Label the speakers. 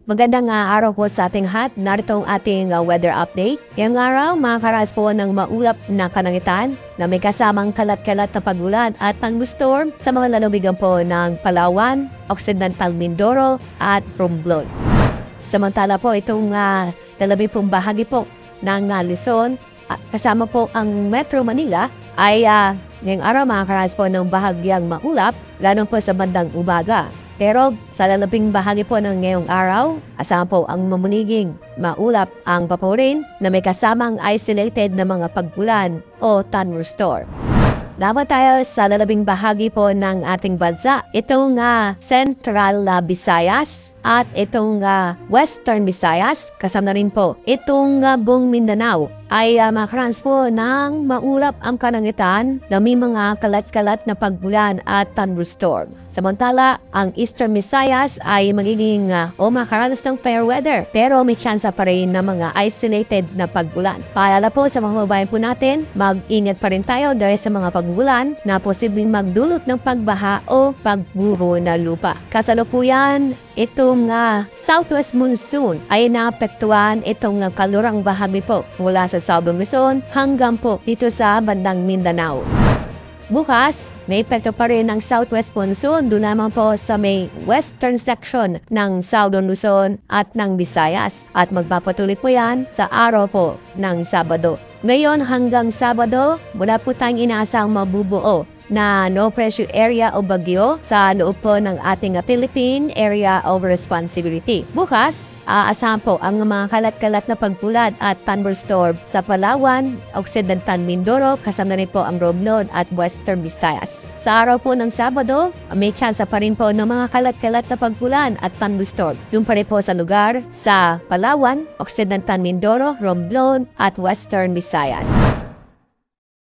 Speaker 1: Magandang araw po sa ating lahat. Narito ang ating weather update. Ngayong araw, makakaranas po ng maulap na kalangitan na may kasamang kalat-kalat na pagulan at thunderstorm sa mga lalawigan po ng Palawan, Occidental Mindoro at Romblon. Samantala po itong lalabing pong bahagi po ng Luzon, kasama po ang Metro Manila ay ngayong araw makakaranas po ng bahagyang maulap lalo po sa bandang umaga. Pero sa lalabing bahagi po ng ngayong araw, asahan po ang mamuniging maulap ang paporin na may kasamang isolated na mga pagulan o thunderstorm. Dapat tayo sa lalabing bahagi po ng ating bansa. Itong Central Visayas at itong Western Visayas, kasama na rin po itong buong Mindanao ay makakaranas po ng maulap ang kalangitan na may mga kalat-kalat na pagulan at thunderstorm. Samantala, ang Eastern Visayas ay magiging makakaranas ng fair weather pero may tsansa pa rin na mga isolated na pagulan. Paalala po sa mga kababayan po natin, mag-ingat pa rin tayo dahil sa mga pagulan na posibleng magdulot ng pagbaha o pagburo na lupa. Kasalukuyan, itong southwest monsoon ay naapektuhan itong kalurang bahagi po mula sa Southern Luzon hanggang po dito sa bandang Mindanao. Bukas, may epekto pa rin ng southwest monsoon doon naman po sa may western section ng Southern Luzon at ng Visayas at magpapatuloy po yan sa araw po ng Sabado. Ngayon hanggang Sabado, wala po tayong inaasang mabubuo na no pressure area o bagyo sa loob po ng ating Philippine Area of Responsibility. Bukas, aasahan po ang mga kalat-kalat na pagbulan at thunderstorm sa Palawan, Occidental Mindoro, kasama rin po ang Romblon at Western Visayas. Sa araw po ng Sabado, may tsansa pa rin po ng mga kalat-kalat na pagbulan at thunderstorm. Doon pa rin po sa lugar sa Palawan, Occidental Mindoro, Romblon at Western Visayas.